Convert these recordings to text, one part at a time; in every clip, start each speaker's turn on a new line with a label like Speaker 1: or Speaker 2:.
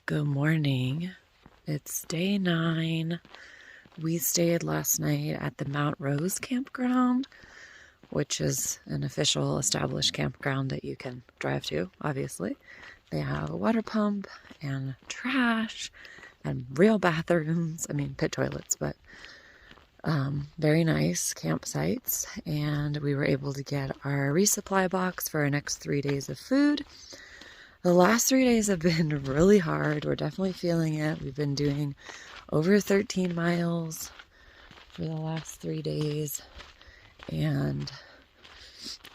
Speaker 1: Good morning. It's day 9. We stayed last night at the Mount Rose Campground, which is an official established campground that you can drive to, obviously. They have a water pump and trash and real bathrooms. I mean, pit toilets, but very nice campsites. And we were able to get our resupply box for our next 3 days of food. The last 3 days have been really hard. We're definitely feeling it. We've been doing over 13 miles for the last 3 days and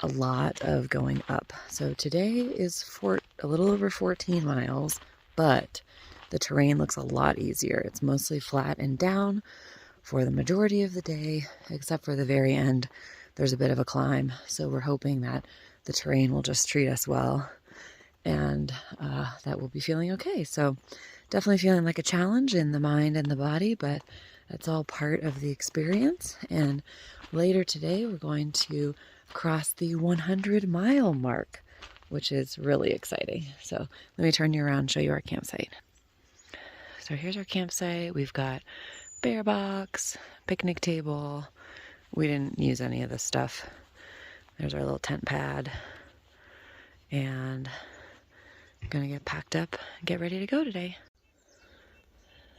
Speaker 1: a lot of going up. So today is a little over 14 miles, but the terrain looks a lot easier. It's mostly flat and down for the majority of the day, except for the very end. There's a bit of a climb, so we're hoping that the terrain will just treat us well and that we'll be feeling okay. So definitely feeling like a challenge in the mind and the body, but that's all part of the experience. And later today, we're going to cross the 100-mile mark, which is really exciting. So let me turn you around and show you our campsite. So here's our campsite. We've got bear box, picnic table. We didn't use any of this stuff. There's our little tent pad. And I'm gonna get packed up and get ready to go today.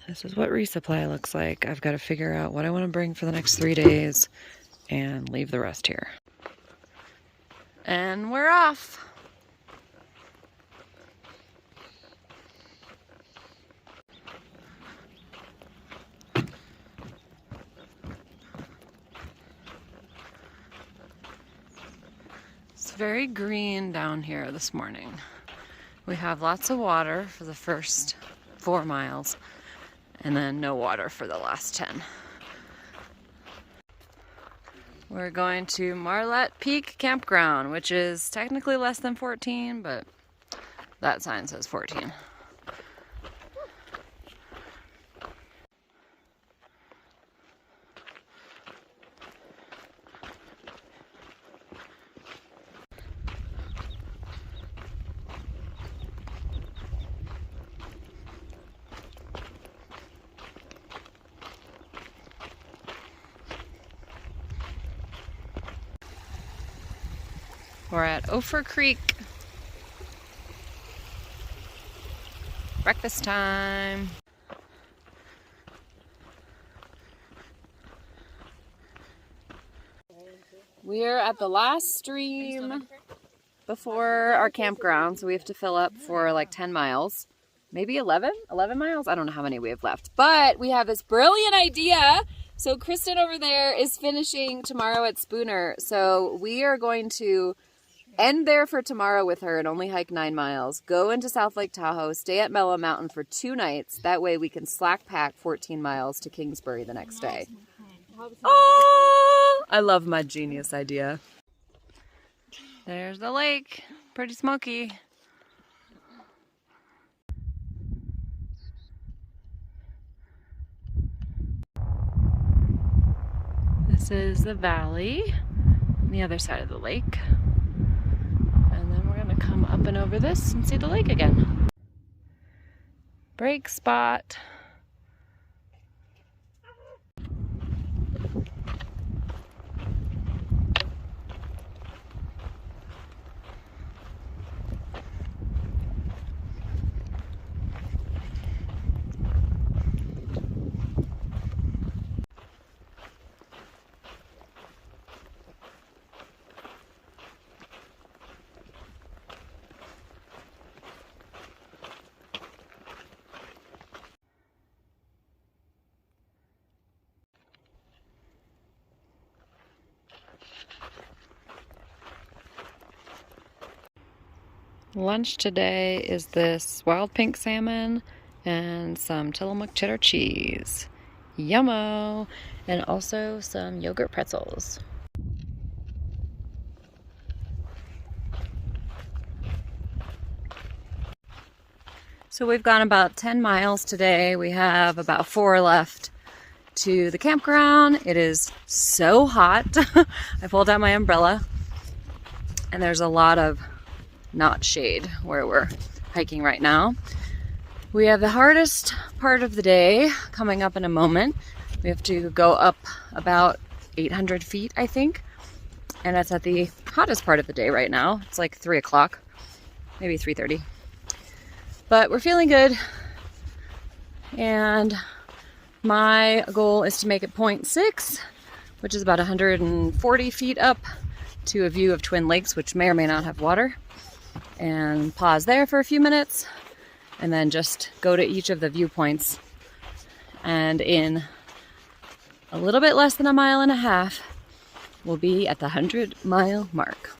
Speaker 1: This is what resupply looks like. I've got to figure out what I want to bring for the next 3 days and leave the rest here. And we're off. It's very green down here this morning. We have lots of water for the first 4 miles and then no water for the last 10. We're going to Marlette Peak Campground, which is technically less than 14, but that sign says 14. We're at Ophir Creek. Breakfast time. We're at the last stream before our campground, so we have to fill up for like 10 miles. Maybe 11 miles? I don't know how many we have left. But we have this brilliant idea. So Kristen over there is finishing tomorrow at Spooner. So we are going to end there for tomorrow with her and only hike 9 miles. Go into South Lake Tahoe, stay at Mellow Mountain for 2 nights. That way we can slack pack 14 miles to Kingsbury the next day. Oh, I love my genius idea. There's the lake. Pretty smoky. This is the valley on the other side of the lake. Come up and over this and see the lake again. Break spot. Lunch today is this wild pink salmon and some Tillamook cheddar cheese. Yummo! And also some yogurt pretzels. So we've gone about 10 miles today. We have about 4 left to the campground. It is so hot. I pulled out my umbrella and there's a lot of not shade where we're hiking right now. We have the hardest part of the day coming up in a moment. We have to go up about 800 feet, I think. And that's at the hottest part of the day right now. It's like 3 o'clock, maybe 3:30. But we're feeling good. And my goal is to make it 0.6, which is about 140 feet up to a view of Twin Lakes, which may or may not have water. And pause there for a few minutes. And then just go to each of the viewpoints. And in a little bit less than a mile and a half, we'll be at the 100-mile mark.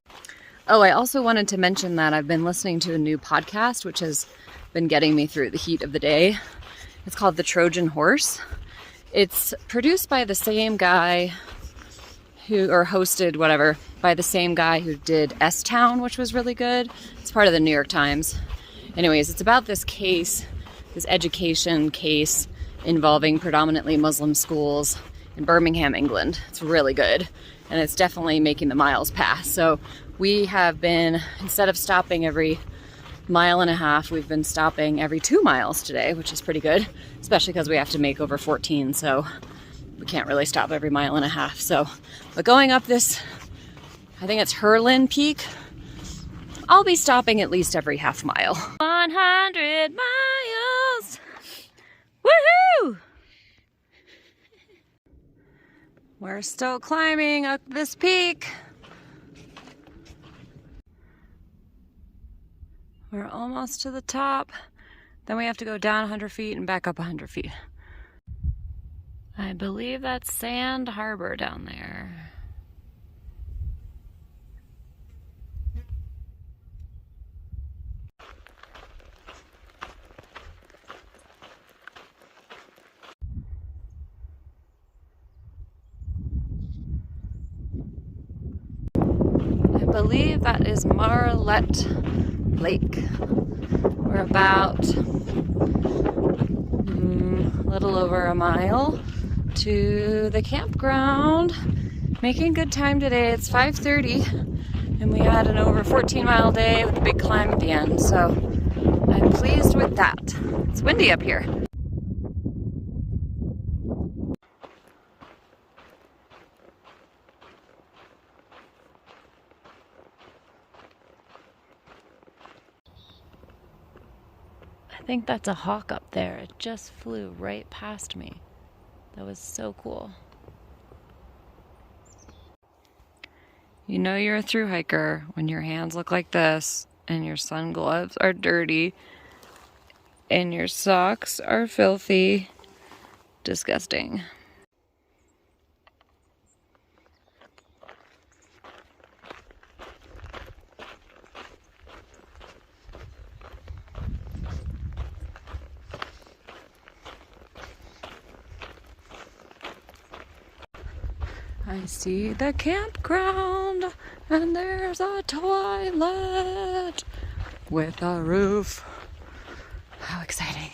Speaker 1: Oh, I also wanted to mention that I've been listening to a new podcast, which has been getting me through the heat of the day. It's called The Trojan Horse. It's produced by the same guy or hosted, whatever, by the same guy who did S-Town, which was really good. It's part of the New York Times. Anyways, it's about this case, this education case involving predominantly Muslim schools in Birmingham, England. It's really good, and it's definitely making the miles pass. So we have been, instead of stopping every mile and a half, we've been stopping every 2 miles today, which is pretty good, especially because we have to make over 14, so we can't really stop every mile and a half. But going up this, I think it's Hurlin Peak, I'll be stopping at least every half mile. 100 miles! Woohoo! We're still climbing up this peak. We're almost to the top. Then we have to go down 100 feet and back up 100 feet. I believe that's Sand Harbor down there. I believe that is Marlette Lake. We're about a little over a mile to the campground. Making good time today. It's 5:30 and we had an over 14-mile day with a big climb at the end, so I'm pleased with that. It's windy up here. I think that's a hawk up there. It just flew right past me. That was so cool. You know you're a thru hiker when your hands look like this and your sun gloves are dirty and your socks are filthy. Disgusting. I see the campground, and there's a toilet with a roof. How exciting.